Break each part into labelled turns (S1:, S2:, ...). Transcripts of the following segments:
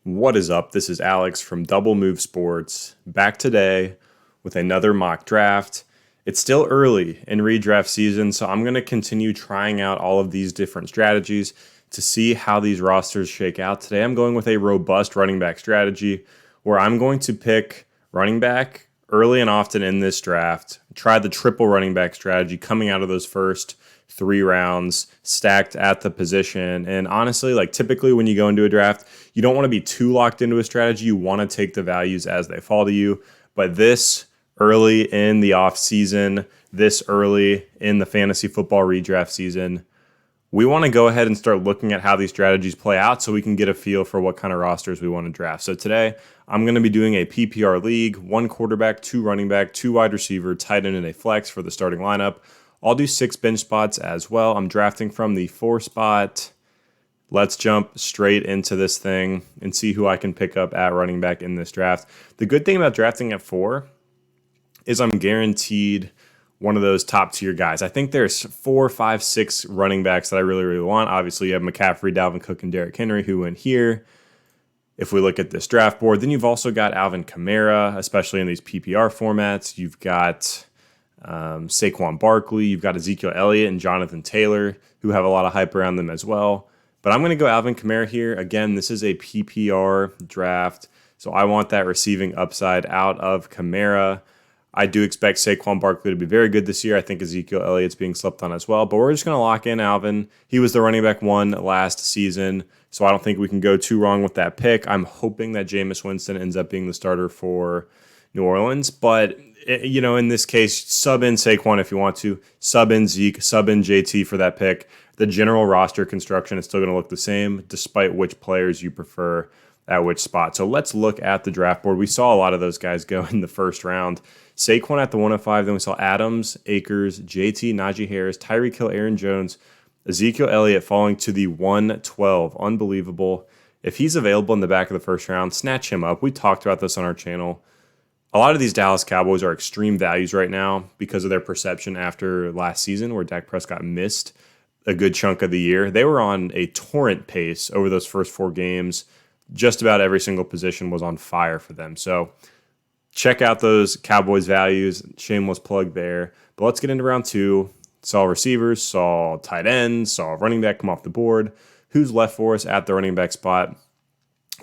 S1: What is up? This is Alex from Double Move Sports, back today with another mock draft. It's still early in redraft season, so I'm going to continue trying out all of these different strategies to see how these rosters shake out. Today I'm going with a robust running back strategy where I'm going to pick running back early and often in this draft, try the triple running back strategy coming out of those first 3 rounds stacked at the position. And honestly, typically when you go into a draft, you don't want to be too locked into a strategy. You want to take the values as they fall to you. But this early in the off season, this early in the fantasy football redraft season, we want to go ahead and start looking at how these strategies play out so we can get a feel for what kind of rosters we want to draft. So today, I'm going to be doing a PPR league, 1 quarterback, 2 running back, 2 wide receiver, tight end, and a flex for the starting lineup. I'll do 6 bench spots as well. I'm drafting from the 4 spot. Let's jump straight into this thing and see who I can pick up at running back in this draft. The good thing about drafting at 4 is I'm guaranteed one of those top tier guys. I think there's 4, 5, 6 running backs that I really, really want. Obviously, you have McCaffrey, Dalvin Cook, and Derrick Henry who went here. If we look at this draft board, then you've also got Alvin Kamara, especially in these PPR formats. You've got Saquon Barkley. You've got Ezekiel Elliott and Jonathan Taylor, who have a lot of hype around them as well. But I'm going to go Alvin Kamara here. Again, this is a PPR draft, so I want that receiving upside out of Kamara. I do expect Saquon Barkley to be very good this year. I think Ezekiel Elliott's being slept on as well. But we're just going to lock in Alvin. He was the running back 1 last season, so I don't think we can go too wrong with that pick. I'm hoping that Jameis Winston ends up being the starter for New Orleans. But, in this case, sub in Saquon if you want to. Sub in Zeke, sub in JT for that pick. The general roster construction is still going to look the same, despite which players you prefer at which spot. So let's look at the draft board. We saw a lot of those guys go in the first round. Saquon at the 105, then we saw Adams, Akers, JT, Najee Harris, Tyreek Hill, Aaron Jones, Ezekiel Elliott falling to the 112. Unbelievable. If he's available in the back of the first round, snatch him up. We talked about this on our channel. A lot of these Dallas Cowboys are extreme values right now because of their perception after last season where Dak Prescott missed a good chunk of the year. They were on a torrent pace over those first 4 games. Just about every single position was on fire for them. So check out those Cowboys values. Shameless plug there. But let's get into round 2. Saw receivers, saw tight ends, saw running back come off the board. Who's left for us at the running back spot?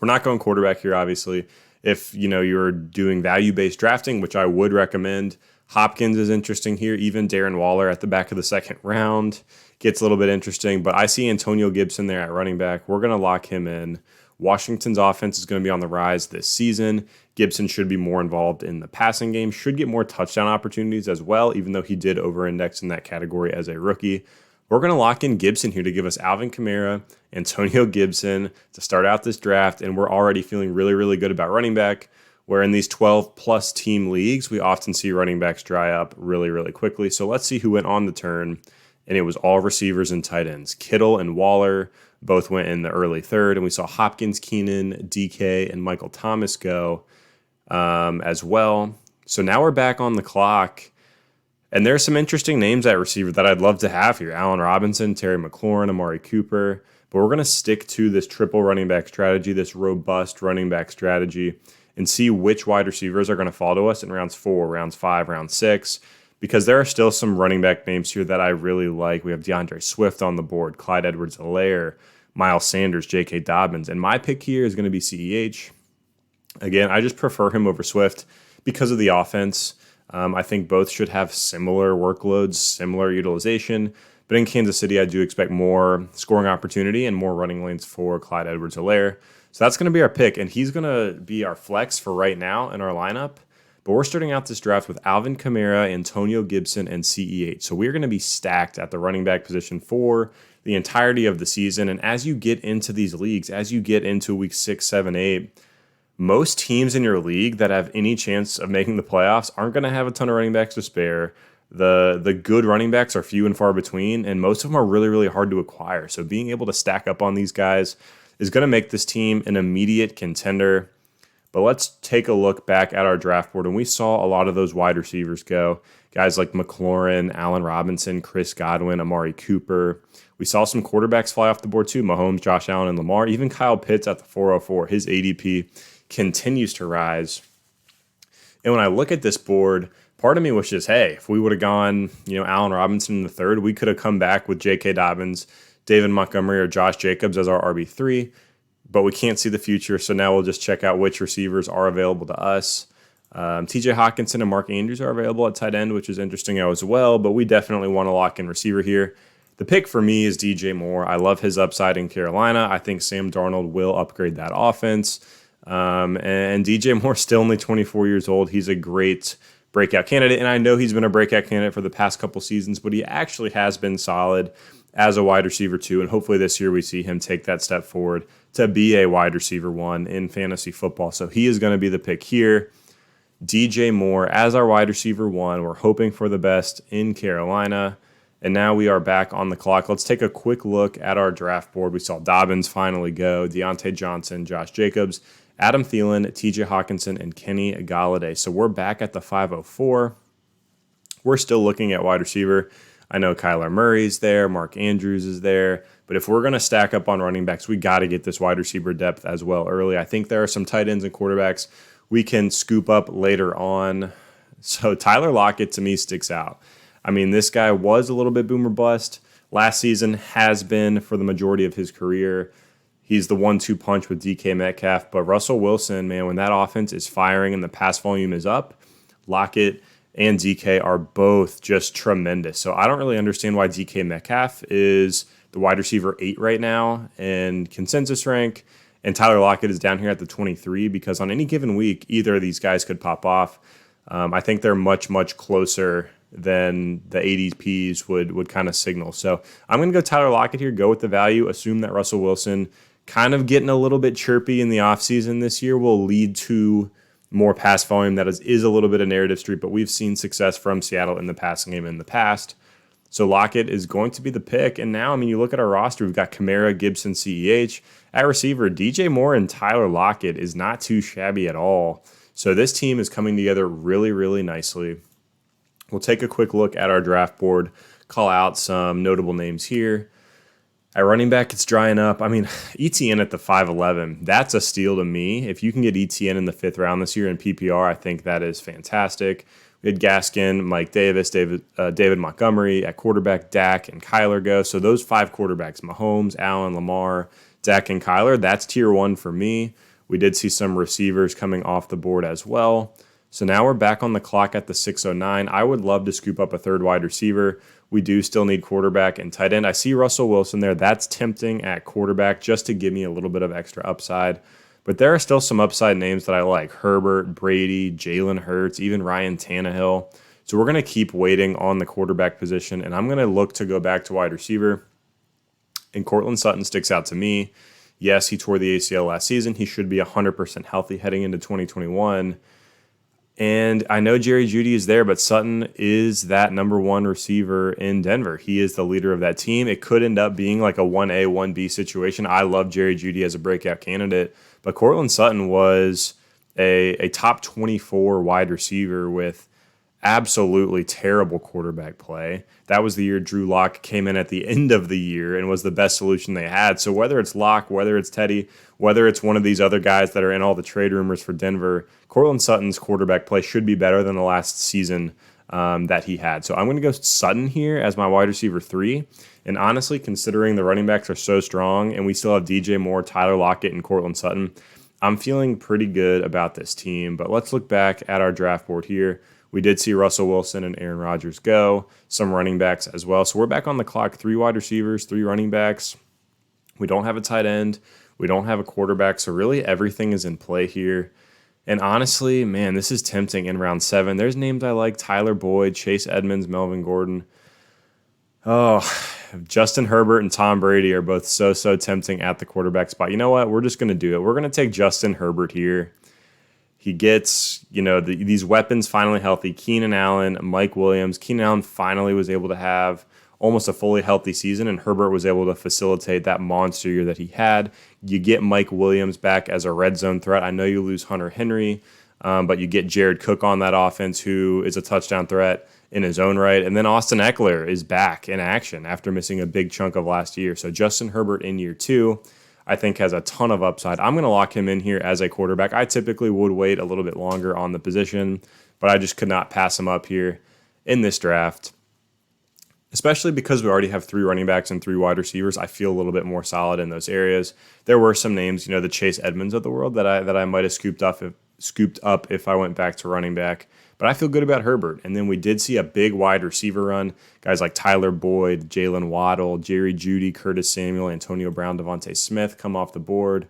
S1: We're not going quarterback here, obviously. If you're doing value-based drafting, which I would recommend, Hopkins is interesting here. Even Darren Waller at the back of the second round gets a little bit interesting. But I see Antonio Gibson there at running back. We're going to lock him in. Washington's offense is going to be on the rise this season. Gibson should be more involved in the passing game, should get more touchdown opportunities as well, even though he did over-index in that category as a rookie. We're going to lock in Gibson here to give us Alvin Kamara, Antonio Gibson to start out this draft, and we're already feeling really, really good about running back, where in these 12-plus team leagues, we often see running backs dry up really, really quickly. So let's see who went on the turn, and it was all receivers and tight ends. Kittle and Waller both went in the early 3rd, and we saw Hopkins, Keenan, DK, and Michael Thomas go as well. So now we're back on the clock, and there's some interesting names at receiver that I'd love to have here. Allen Robinson, Terry McLaurin, Amari Cooper. But we're going to stick to this triple running back strategy, this robust running back strategy, and see which wide receivers are going to fall to us in rounds 4, rounds 5, round 6. Because there are still some running back names here that I really like. We have DeAndre Swift on the board, Clyde Edwards-Helaire, Miles Sanders, J.K. Dobbins. And my pick here is going to be CEH. Again, I just prefer him over Swift because of the offense. I think both should have similar workloads, similar utilization. But in Kansas City, I do expect more scoring opportunity and more running lanes for Clyde Edwards-Helaire. So that's going to be our pick. And he's going to be our flex for right now in our lineup. But we're starting out this draft with Alvin Kamara, Antonio Gibson, and CEH. So we're going to be stacked at the running back position for the entirety of the season. And as you get into these leagues, as you get into week 6, 7, 8, most teams in your league that have any chance of making the playoffs aren't going to have a ton of running backs to spare. The good running backs are few and far between, and most of them are really, really hard to acquire. So being able to stack up on these guys is going to make this team an immediate contender. But let's take a look back at our draft board, and we saw a lot of those wide receivers go. Guys like McLaurin, Allen Robinson, Chris Godwin, Amari Cooper. We saw some quarterbacks fly off the board too. Mahomes, Josh Allen, and Lamar. Even Kyle Pitts at the 404. His ADP continues to rise. And when I look at this board, part of me wishes, hey, if we would have gone, Allen Robinson in the third, we could have come back with J.K. Dobbins, David Montgomery, or Josh Jacobs as our RB3. But we can't see the future, so now we'll just check out which receivers are available to us. TJ Hawkinson and Mark Andrews are available at tight end, which is interesting as well, but we definitely want to lock in receiver here. The pick for me is DJ Moore. I love his upside in Carolina. I think Sam Darnold will upgrade that offense. And DJ Moore's still only 24 years old. He's a great breakout candidate, and I know he's been a breakout candidate for the past couple seasons, but he actually has been solid as a wide receiver too, and hopefully this year we see him take that step forward to be a wide receiver 1 in fantasy football. So he is going to be the pick here. DJ Moore as our wide receiver 1. We're hoping for the best in Carolina. And now we are back on the clock. Let's take a quick look at our draft board. We saw Dobbins finally go, Deontay Johnson, Josh Jacobs, Adam Thielen, TJ Hawkinson, and Kenny Golladay. So we're back at the 504. We're still looking at wide receiver. I know Kyler Murray's there, Mark Andrews is there, but if we're going to stack up on running backs, we got to get this wide receiver depth as well early. I think there are some tight ends and quarterbacks we can scoop up later on. So Tyler Lockett to me sticks out. I mean, this guy was a little bit boomer bust. Last season has been for the majority of his career. He's the 1-2 punch with DK Metcalf, but Russell Wilson, man, when that offense is firing and the pass volume is up, Lockett and DK are both just tremendous. So I don't really understand why DK Metcalf is the wide receiver 8 right now in consensus rank, and Tyler Lockett is down here at the 23, because on any given week, either of these guys could pop off. I think they're much, much closer than the ADPs would kind of signal. So I'm going to go Tyler Lockett here, go with the value, assume that Russell Wilson kind of getting a little bit chirpy in the offseason this year will lead to more pass volume. That is a little bit of narrative street, but we've seen success from Seattle in the passing game in the past. So Lockett is going to be the pick. And now, I mean, you look at our roster, we've got Kamara, Gibson, CEH. At receiver, DJ Moore and Tyler Lockett is not too shabby at all. So this team is coming together really, really nicely. We'll take a quick look at our draft board, call out some notable names here. At running back, it's drying up. I mean, ETN at the 5'11", that's a steal to me. If you can get ETN in the 5th round this year in PPR, I think that is fantastic. We had Gaskin, Mike Davis, David Montgomery at quarterback, Dak, and Kyler go. So those 5 quarterbacks, Mahomes, Allen, Lamar, Dak, and Kyler, that's tier 1 for me. We did see some receivers coming off the board as well. So now we're back on the clock at the 609. I would love to scoop up a third wide receiver. We do still need quarterback and tight end. I see Russell Wilson there. That's tempting at quarterback just to give me a little bit of extra upside. But there are still some upside names that I like. Herbert, Brady, Jalen Hurts, even Ryan Tannehill. So we're going to keep waiting on the quarterback position, and I'm going to look to go back to wide receiver. And Courtland Sutton sticks out to me. Yes, he tore the ACL last season. He should be 100% healthy heading into 2021. And I know Jerry Jeudy is there, but Sutton is that number 1 receiver in Denver. He is the leader of that team. It could end up being like a 1A, 1B situation. I love Jerry Jeudy as a breakout candidate, but Courtland Sutton was a top 24 wide receiver with absolutely terrible quarterback play. That was the year Drew Lock came in at the end of the year and was the best solution they had. So whether it's Lock, whether it's Teddy, whether it's one of these other guys that are in all the trade rumors for Denver, Courtland Sutton's quarterback play should be better than the last season that he had. So I'm going to go Sutton here as my wide receiver 3. And honestly, considering the running backs are so strong and we still have DJ Moore, Tyler Lockett, and Courtland Sutton, I'm feeling pretty good about this team. But let's look back at our draft board here. We did see Russell Wilson and Aaron Rodgers go, some running backs as well. So we're back on the clock, 3 wide receivers, 3 running backs. We don't have a tight end. We don't have a quarterback. So really everything is in play here. And honestly, man, this is tempting in round 7. There's names I like, Tyler Boyd, Chase Edmonds, Melvin Gordon. Oh, Justin Herbert and Tom Brady are both so tempting at the quarterback spot. You know what? We're just going to do it. We're going to take Justin Herbert here. He gets, these weapons finally healthy. Keenan Allen, Mike Williams. Keenan Allen finally was able to have almost a fully healthy season, and Herbert was able to facilitate that monster year that he had. You get Mike Williams back as a red zone threat. I know you lose Hunter Henry, But you get Jared Cook on that offense, who is a touchdown threat in his own right. And then Austin Eckler is back in action after missing a big chunk of last year. So Justin Herbert in year 2, I think, has a ton of upside. I'm going to lock him in here as a quarterback. I typically would wait a little bit longer on the position, but I just could not pass him up here in this draft, especially because we already have 3 running backs and 3 wide receivers. I feel a little bit more solid in those areas. There were some names, the Chase Edmonds of the world that I might have scooped up if I went back to running back. But I feel good about Herbert. And then we did see a big wide receiver run. Guys like Tyler Boyd, Jalen Waddle, Jerry Jeudy, Curtis Samuel, Antonio Brown, Devontae Smith come off the board.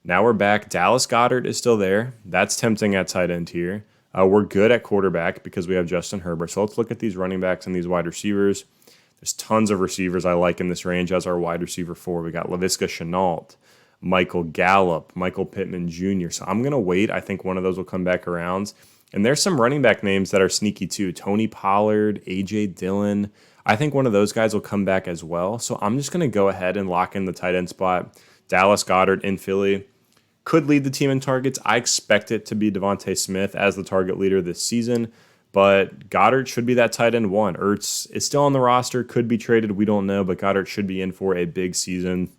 S1: Now we're back. Dallas Goedert is still there. That's tempting at tight end here. We're good at quarterback because we have Justin Herbert. So let's look at these running backs and these wide receivers. There's tons of receivers I like in this range as our wide receiver 4. We got Laviska Shenault, Michael Gallup, Michael Pittman Jr. So I'm going to wait. I think one of those will come back around. And there's some running back names that are sneaky too. Tony Pollard, A.J. Dillon. I think one of those guys will come back as well. So I'm just going to go ahead and lock in the tight end spot. Dallas Goedert in Philly could lead the team in targets. I expect it to be Devontae Smith as the target leader this season. But Goddard should be that tight end 1. Ertz is still on the roster, could be traded, we don't know. But Goddard should be in for a big season.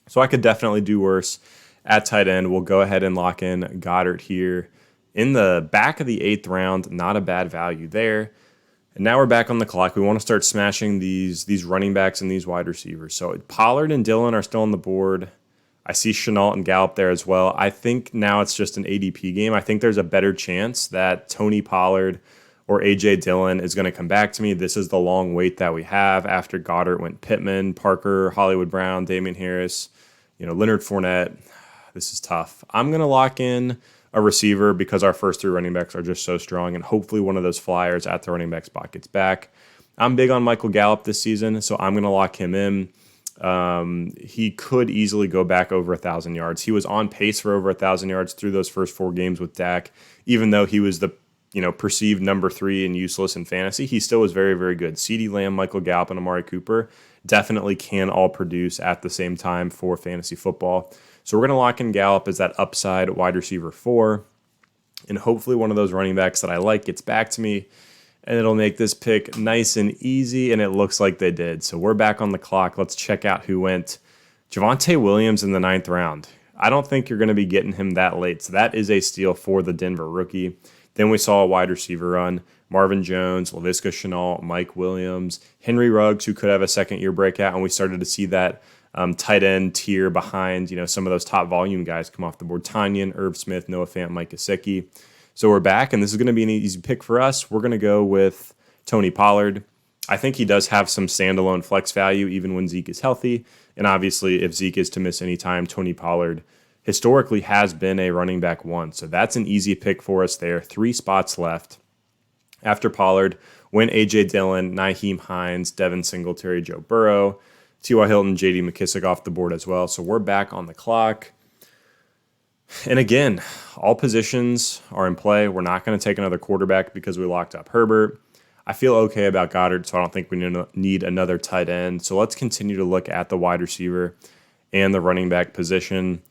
S1: So I could definitely do worse at tight end. We'll go ahead and lock in Goddard here in the back of the 8th round. Not a bad value there. And now we're back on the clock. We want to start smashing these running backs and these wide receivers. So Pollard and Dillon are still on the board. I see Shenault and Gallup there as well. I think now it's just an ADP game. I think there's a better chance that Tony Pollard or A.J. Dillon is going to come back to me. This is the long wait that we have after Goddard went Pittman, Parker, Hollywood Brown, Damian Harris, Leonard Fournette. This is tough. I'm going to lock in a receiver because our first 3 running backs are just so strong, and hopefully one of those flyers at the running back spot gets back. I'm big on Michael Gallup this season, so I'm going to lock him in. He could easily go back over 1,000 yards. He was on pace for over 1,000 yards through those first 4 games with Dak, even though he was the perceived number 3 and useless in fantasy. He still was very, very good. CeeDee Lamb, Michael Gallup, and Amari Cooper definitely can all produce at the same time for fantasy football. So we're going to lock in Gallup as that upside wide receiver 4, and hopefully one of those running backs that I like gets back to me, and it'll make this pick nice and easy, and it looks like they did. So we're back on the clock. Let's check out who went. Javonte Williams in the 9th round. I don't think you're going to be getting him that late, so that is a steal for the Denver rookie. Then we saw a wide receiver run. Marvin Jones, Laviska Shenault, Mike Williams, Henry Ruggs, who could have a second-year breakout, and we started to see that tight end tier behind some of those top volume guys come off the board. Tanyan, Irv Smith, Noah Fant, Mike Gesicki. So we're back, and this is going to be an easy pick for us. We're going to go with Tony Pollard. I think he does have some standalone flex value even when Zeke is healthy. And obviously, if Zeke is to miss any time, Tony Pollard historically has been a running back 1. So that's an easy pick for us there. 3 spots left. After Pollard went A.J. Dillon, Nyheim Hines, Devin Singletary, Joe Burrow, T.Y. Hilton, J.D. McKissick off the board as well. So we're back on the clock. And again, all positions are in play. We're not going to take another quarterback because we locked up Herbert. I feel okay about Goddard, so I don't think we need another tight end. So let's continue to look at the wide receiver and the running back position.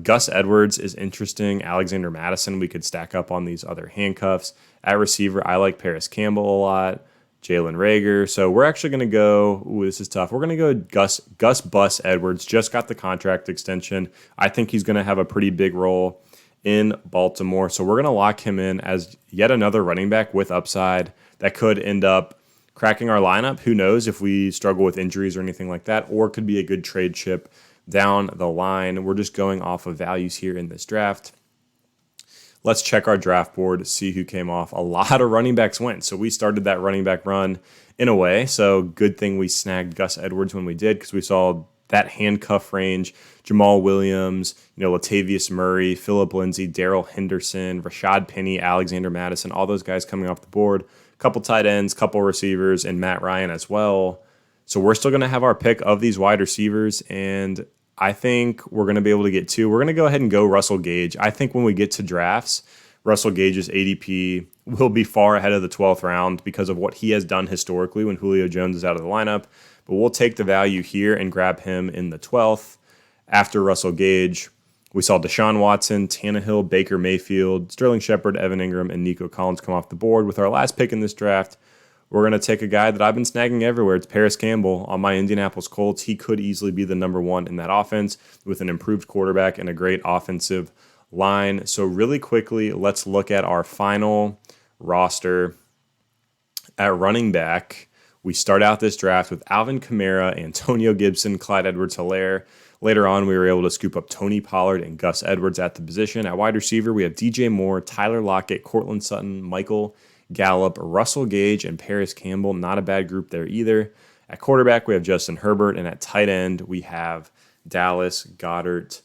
S1: Gus Edwards is interesting. Alexander Mattison, we could stack up on these other handcuffs. At receiver, I like Paris Campbell a lot. Jalen Reagor. So we're actually going to go, this is tough. We're going to go Gus Bus Edwards. Just got the contract extension. I think he's going to have a pretty big role in Baltimore. So we're going to lock him in as yet another running back with upside that could end up cracking our lineup. Who knows if we struggle with injuries or anything like that, or could be a good trade chip down the line. We're just going off of values here in this draft. Let's check our draft board to see who came off. A lot of running backs went. So we started that running back run in a way. So good thing we snagged Gus Edwards when we did, because we saw that handcuff range. Jamal Williams, Latavius Murray, Phillip Lindsay, Darrell Henderson, Rashad Penny, Alexander Mattison, all those guys coming off the board. Couple tight ends, couple receivers, and Matt Ryan as well. So we're still going to have our pick of these wide receivers, and I think we're going to be able to get 2. We're going to go ahead and go Russell Gage. I think when we get to drafts, Russell Gage's ADP will be far ahead of the 12th round because of what he has done historically when Julio Jones is out of the lineup. But we'll take the value here and grab him in the 12th after Russell Gage. We saw Deshaun Watson, Tannehill, Baker Mayfield, Sterling Shepard, Evan Ingram, and Nico Collins come off the board. With our last pick in this draft, we're going to take a guy that I've been snagging everywhere. It's Paris Campbell on my Indianapolis Colts. He could easily be the number one in that offense with an improved quarterback and a great offensive line. So really quickly, let's look at our final roster. At running back, we start out this draft with Alvin Kamara, Antonio Gibson, Clyde Edwards-Helaire. Later on, we were able to scoop up Tony Pollard and Gus Edwards at the position. At wide receiver, we have DJ Moore, Tyler Lockett, Cortland Sutton, Michael Gallup, Russell Gage, and Paris Campbell. Not a bad group there either. At quarterback, we have Justin Herbert, and at tight end, we have Dallas Goedert.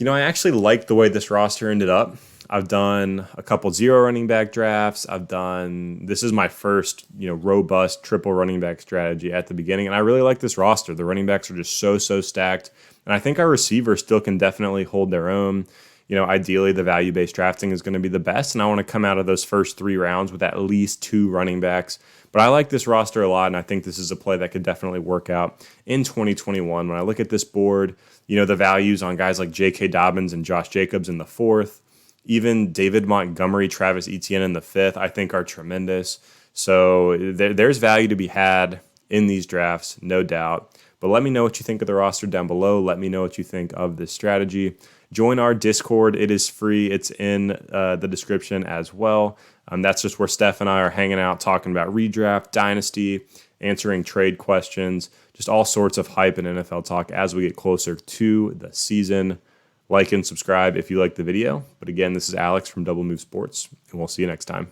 S1: I actually like the way this roster ended up. I've done a couple zero running back drafts. This is my first, robust triple running back strategy at the beginning. And I really like this roster. The running backs are just so stacked. And I think our receivers still can definitely hold their own. Ideally the value-based drafting is going to be the best. And I want to come out of those first 3 rounds with at least 2 running backs. But I like this roster a lot. And I think this is a play that could definitely work out in 2021. When I look at this board, the values on guys like J.K. Dobbins and Josh Jacobs in the 4th, even David Montgomery, Travis Etienne in the 5th, I think are tremendous. So there's value to be had in these drafts, no doubt. But let me know what you think of the roster down below. Let me know what you think of this strategy. Join our Discord. It is free. It's in the description as well. That's just where Stef and I are hanging out, talking about redraft, dynasty, answering trade questions, just all sorts of hype and NFL talk as we get closer to the season. Like and subscribe if you like the video. But again, this is Alex from Double Move Sports, and we'll see you next time.